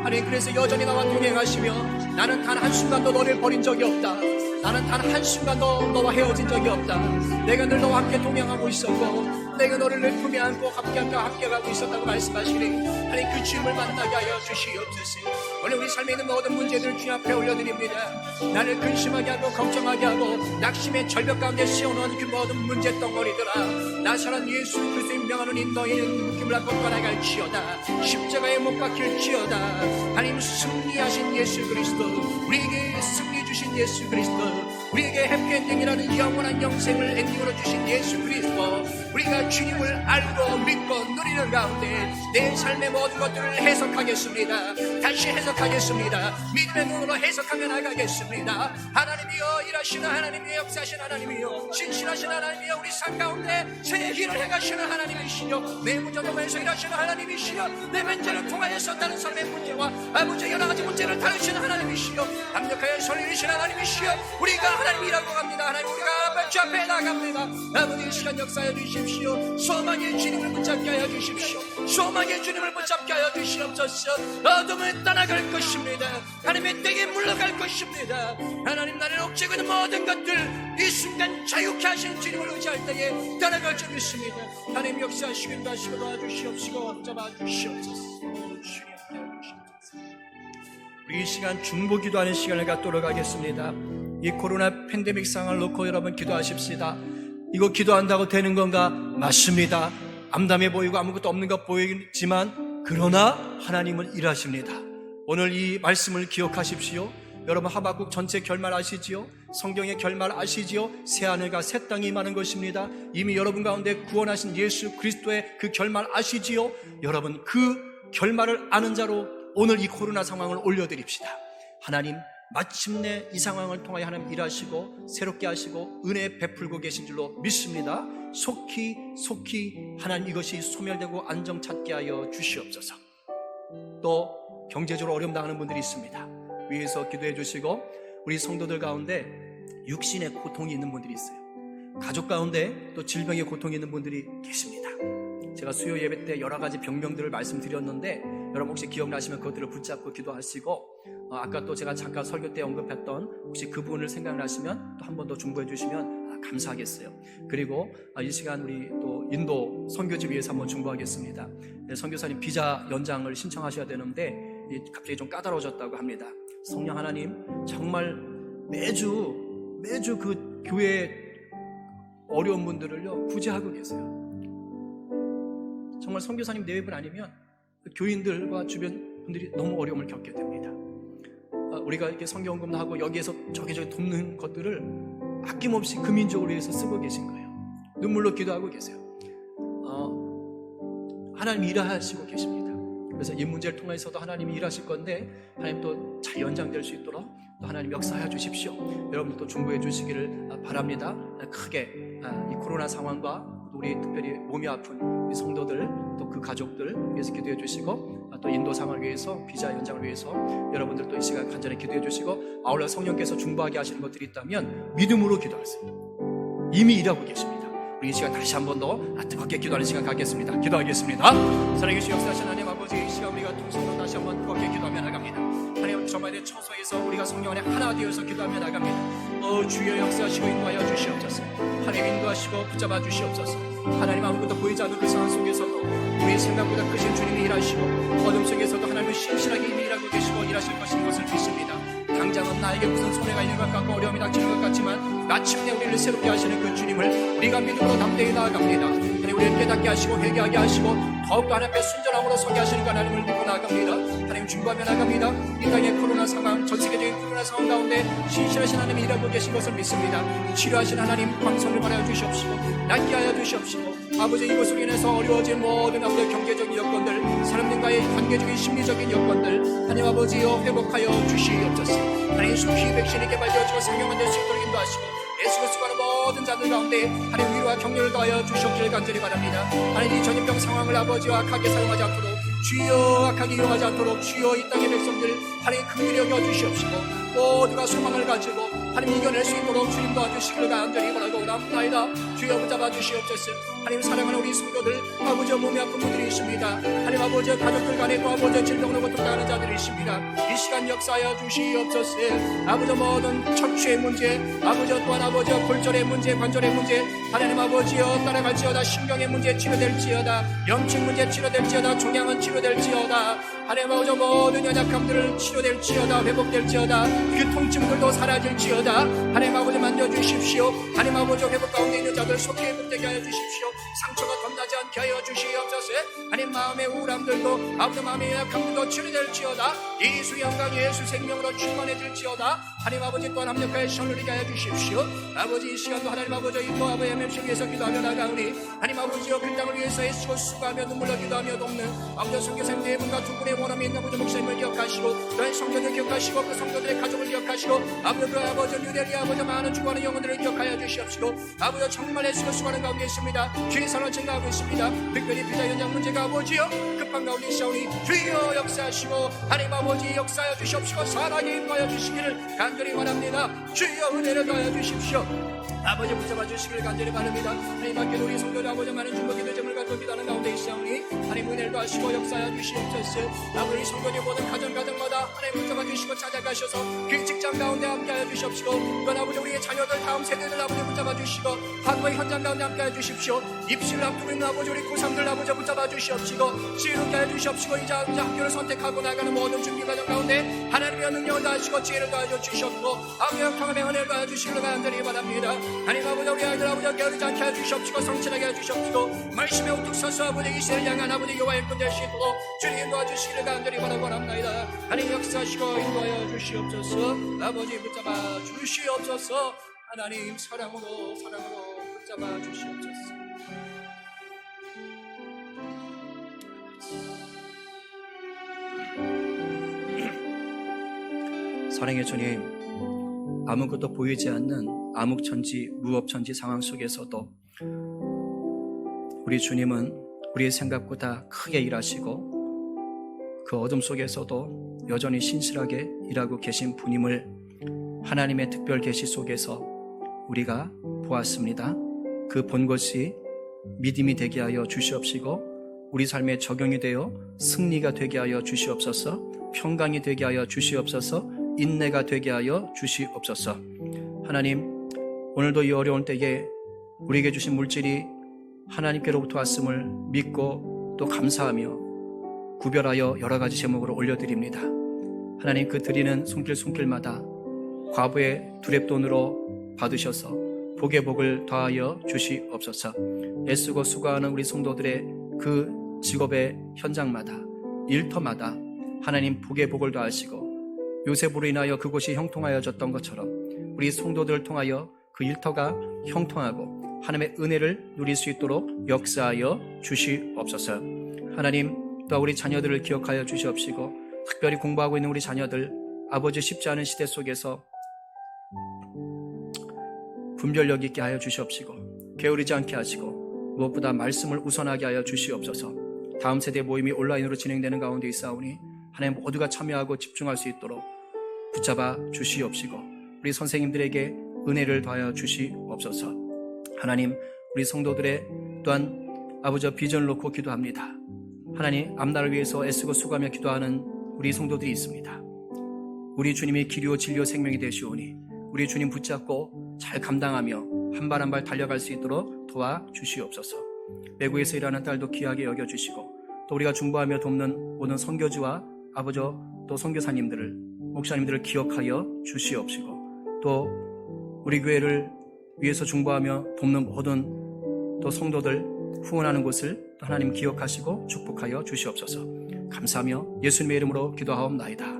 하나님 그래서 여전히 나와 동행하시며 나는 단 한순간도 너를 버린 적이 없다. 나는 단 한순간도 너와 헤어진 적이 없다. 내가 늘 너와 함께 동행하고 있었고 내가 너를 내 품에 안고 함께 가고 있었다고 말씀하시니 하나님 그 주님을 만나게 하여 주시옵소서. 오늘 우리 삶에 있는 모든 문제들을 주님 앞에 올려드립니다. 나를 근심하게 하고 걱정하게 하고 낙심의 절벽 가운데 씌워놓은 그 모든 문제 덩어리들아 나사란 예수 그리스도의 명하노니 너희는 묶임을 안고 떠나갈지어다. 십자가에 못 박힐지어다. 하나님 승리하신 예수 그리스도 우리에게 승리 주신 예수 그리스도 우리에게 해피엔딩이라는 영원한 영생을 엔딩으로 주신 예수 그리스도 우리가 주님을 알고 믿고 누리는 가운데 내 삶의 모든 것들을 해석하겠습니다. 다시 해석하겠습니다. 믿음의 눈으로 해석하며 나가겠습니다. 하나님이여 일하시는 하나님이여 역사하시는 하나님이여 신실하신 하나님이여 우리 삶 가운데 새 길을 행하시는 하나님이시여 내 문제 통해서 일하시는 하나님이시여 내 문제를 통하여서 다른 사람의 문제와 아버지 여러 가지 문제를 다루시는 하나님이시여 강력하여 설리시는 하나님이시여 우리가 하나님이라고 합니다. 하나님 우리가 주 앞에 나갑니다. 아버지 이 시간 역사해 주십시오. 소망의 주님을 붙잡게 하여 주십시오. 소망의 주님을 붙잡게 하여 주시옵소서. 어둠을 떠나갈 것입니다. 하나님의 땅에 물러갈 것입니다. 하나님 나를 옥죄고 있는 모든 것들 이 순간 자유케 하시는 주님을 의지할 때에 떠나갈 줄 믿습니다. 하나님 역사하시기도 하시고 도와주시옵시고 잡아주시옵소서. 주님 도와주시옵소서. 우리 이 시간 중보 기도하는 시간을 갖도록 하겠습니다. 이 코로나 팬데믹 상황을 놓고 여러분 기도하십시다. 이거 기도한다고 되는 건가? 맞습니다. 암담해 보이고 아무것도 없는 것 보이지만 그러나 하나님은 일하십니다. 오늘 이 말씀을 기억하십시오. 여러분 하박국 전체 결말 아시지요? 성경의 결말 아시지요? 새하늘과 새 땅이 임하는 것입니다. 이미 여러분 가운데 구원하신 예수 그리스도의 그 결말 아시지요? 여러분 그 결말을 아는 자로 오늘 이 코로나 상황을 올려드립시다. 하나님 마침내 이 상황을 통하여 하나님 일하시고 새롭게 하시고 은혜 베풀고 계신 줄로 믿습니다. 속히 하나님 이것이 소멸되고 안정 찾게 하여 주시옵소서. 또 경제적으로 어려움 당하는 분들이 있습니다. 위에서 기도해 주시고 우리 성도들 가운데 육신의 고통이 있는 분들이 있어요. 가족 가운데 또 질병의 고통이 있는 분들이 계십니다. 제가 수요 예배 때 여러 가지 병명들을 말씀드렸는데 여러분 혹시 기억나시면 그것들을 붙잡고 기도하시고 아까 또 제가 잠깐 설교 때 언급했던 혹시 그분을 생각나시면 또 한 번 더 중보해 주시면 감사하겠어요. 그리고 이 시간 우리 또 인도 선교지 위해서 한번 중보하겠습니다. 선교사님 비자 연장을 신청하셔야 되는데 갑자기 좀 까다로워졌다고 합니다. 성령 하나님 정말 매주 그 교회 어려운 분들을요 구제하고 계세요. 정말 선교사님 내외분 아니면 교인들과 주변 분들이 너무 어려움을 겪게 됩니다. 우리가 이렇게 성경공부도 하고 여기에서 저기 돕는 것들을 아낌없이 그 민족을 위해서 쓰고 계신 거예요. 눈물로 기도하고 계세요. 하나님이 일하시고 계십니다. 그래서 이 문제를 통해서도 하나님이 일하실 건데 하나님 또 잘 연장될 수 있도록 또 하나님 역사하여 주십시오. 여러분들도 중보해 주시기를 바랍니다. 크게 이 코로나 상황과 우리 특별히 몸이 아픈 우리 성도들 또 그 가족들 위해서 기도해 주시고 또 인도 상황을 위해서 비자 연장을 위해서 여러분들도 이 시간 간절히 기도해 주시고 아울러 성령께서 중보하게 하시는 것들이 있다면 믿음으로 기도하세요. 이미 일하고 계십니다. 우리 이 시간 다시 한 번 더 뜨겁게 기도하는 시간 갖겠습니다. 기도하겠습니다. 사랑의 주 역사하신 하나님 아버지, 이 시간 우리가 통성으로 다시 한 번 뜨겁게 기도하며 나갑니다. 하나님 저마다의 처소에서 우리가 성령 안에 하나 되어서 기도하며 나갑니다. 주여 역사하시고 인도하여 주시옵소서. 하나님 인도하시고 붙잡아 주시옵소서. 하나님 아무것도 보이지 않는 그 상황 속에서도 우리의 생각보다 크신 주님이 일하시고 어둠 속에서도 하나님은 신실하게 이미 일하고 계시고 일하실 것인 것을 믿습니다. 당장은 나에게 무슨 손해가 있는 것 같고 어려움이 닥치는 것 같지만 마침내 우리를 새롭게 하시는 그 주님을 우리가 믿음으로 담대히 나아갑니다. 하나님 우리를 깨닫게 하시고 회개하게 하시고 더욱더 하나님 앞에 순전함으로 서게 하시는 그 하나님을 믿고 나아갑니다. 하나님 중보하며 나갑니다. 이 땅의 코로나 상황, 전 세계적인 코로나 상황 가운데 신실하신 하나님이 일하고 계신 것을 믿습니다. 치료하신 하나님 방송을 받아 주시옵시고 낫게 하여 주시옵시고 아버지 이것으로 인해서 어려워진 모든 아버지 경제적인 여건들, 사람들과의 관계적인 심리적인 여건들 하나님 아버지여 회복하여 주시옵소서. 하나님 수피 백신이 개발되어지고 상용화될 수 있도록 인도하시고 예수 그리스도로 모든 자들 가운데 하나님 위로와 격려를 더하여 주시옵기를 간절히 바랍니다. 하나님 이 전염병 상황을 아버지와 악하게 사용하지 않도록 주여 악하게 이용하지 않도록 주여 이 땅의 백성들 하나님 긍휼히 여겨 주시옵시고 모두가 소망을 가지고 하나님 이겨낼 수 있도록 주님 도와주시기를 간절히 바라고 나옵나이다. 주여 붙잡아 주시옵소서. 하나님 사랑하는 우리 성도들 아버지 몸이 아픈 분들이 있습니다. 하나님 아버지 가족들 간에 또 아버지 질병으로 고통당하는 자들이 있습니다. 이 시간 역사하여 주시옵소서. 아버지 모든 척추의 문제 아버지 또한 아버지 골절의 문제 관절의 문제 하나님 아버지여 따라갈지어다. 신경의 문제 치료될지어다. 염증 문제 치료될지어다. 종양은 치료될지어다. 하나님 아버지 모든 연약함들을 치료될지어다. 회복될지어다. 그 통증들도 사라질지어다. 하나님 아버지 만져주십시오. 하나님 아버지 회복 가운데 있는 자들 속히 회복되게 하여 주십시오. 상처가 덧나지 않게 하여 주시옵소서. 하나님 마음의 우울함들도 아버지 마음의 약함들도 치료될지어다. 예수 영광 예수 생명으로 충만해질지어다. 하나님 아버지 또한 합력하여 시험을 이게 하여 주십시오. 아버지 이 시간도 하나님 아버지 인도 아버지 MMC 위해서 기도하며 나가오니 하나님 아버지여 그 땅을 위해서 애쓰고 수고하며 눈물로 기도하며 돕는 아버지 선교사님 네 분과 두 분의 원함이 있는 아버지 목사님을 기억하시고 너의 성도들 기억하시고 그 성도들의 가족을 기억하시고 아버지 그 아버지 뉴델리 아버지 많은 죽어가는 영혼들을 기억하여 주시옵시고 아버지 정말 애쓰고 수고하는 가운데 있습니다. 주의 사랑을 증가하고 있습니다. 특별히 비자 연장 문제가 아버지여 급한 가운데 있사오니 주여 역사하시고 하나님 아버지 역사하여 주시옵시고 사랑에 인도하여 주시기를 간절히 바랍니다. 주여 은혜를 더하여 주십시오. 아버지 붙잡아 주시기를 간절히 바랍니다. 하나님 밖에 우리 성도들 아버지 많은 중보 기도 점을 가지고 기도하는 가운데 있사오니 하나님 은혜를 더하시고 역사하여 주시옵소서. 아버지 성도들 모든 가정마다 하나님 붙잡아 주시고 찾아가셔서 그 직장 가운데 함께하여 주시옵시고 또 아버지 우리의 자녀들 다음 세대들 아버지 붙잡아 주시고 학교의 현장 가운데 함께하여 주십시오. 입시를 앞두고 있는 아버지 우리 고3들 아버지 붙잡아 주시옵시고 지혜롭게 하여 주시옵시고 이제 학교를 선택하고 나가는 모든 준비 과정 가운데 하나님의 능력을 다하시고 지혜를 다하여 주시옵고 아버지 평안의 은혜를 다하여 주시기를 간절히 바랍니다. 하나님 아버지 우리 아이들 아버지 게으르지 않게 하여 주시옵시고 성실하게 하여 주시옵시고 말씀에 우뚝 서서 아버지 이 시대를 향한 아버지 여호와의 일꾼 될 수 있도록 주님 도와주시기를 간절히 바랍니다. 하나님 역사하시고 인도하여 주시옵소서. 아버지 붙잡아 주시옵소서. 하나님 사랑으로 붙잡아 주시옵소서. 사랑의 주님, 아무것도 보이지 않는 암흑천지 무법천지 상황 속에서도 우리 주님은 우리의 생각보다 크게 일하시고 그 어둠 속에서도 여전히 신실하게 일하고 계신 분임을 하나님의 특별 계시 속에서 우리가 보았습니다. 그 본 것이 믿음이 되게 하여 주시옵시고 우리 삶에 적용이 되어 승리가 되게 하여 주시옵소서. 평강이 되게 하여 주시옵소서. 인내가 되게 하여 주시옵소서. 하나님, 오늘도 이 어려운 때에 우리에게 주신 물질이 하나님께로부터 왔음을 믿고 또 감사하며 구별하여 여러 가지 제목으로 올려드립니다. 하나님, 그 드리는 손길마다 과부의 두렙돈으로 받으셔서 복의 복을 더하여 주시옵소서. 애쓰고 수고하는 우리 성도들의 그 직업의 현장마다 일터마다 하나님 복의 복을 더하시고 요셉으로 인하여 그곳이 형통하여졌던 것처럼 우리 성도들을 통하여 그 일터가 형통하고 하나님의 은혜를 누릴 수 있도록 역사하여 주시옵소서. 하나님, 또 우리 자녀들을 기억하여 주시옵시고 특별히 공부하고 있는 우리 자녀들 아버지 쉽지 않은 시대 속에서 분별력 있게 하여 주시옵시고 게으르지 않게 하시고 무엇보다 말씀을 우선하게 하여 주시옵소서. 다음 세대 모임이 온라인으로 진행되는 가운데 있사오니 하나님 모두가 참여하고 집중할 수 있도록 붙잡아 주시옵시고 우리 선생님들에게 은혜를 더하여 주시옵소서. 하나님, 우리 성도들의 또한 아버지 비전을 놓고 기도합니다. 하나님, 앞날을 위해서 애쓰고 수고하며 기도하는 우리 성도들이 있습니다. 우리 주님이 길이요 진리요 생명이 되시오니 우리 주님 붙잡고 잘 감당하며 한 발 한 발 달려갈 수 있도록 도와주시옵소서. 외국에서 일하는 딸도 귀하게 여겨주시고 또 우리가 중보하며 돕는 모든 선교주와 아버지 또 선교사님들을 목사님들을 기억하여 주시옵시고 또 우리 교회를 위해서 중보하며 돕는 모든 또 성도들 후원하는 곳을 또 하나님 기억하시고 축복하여 주시옵소서. 감사하며 예수님의 이름으로 기도하옵나이다.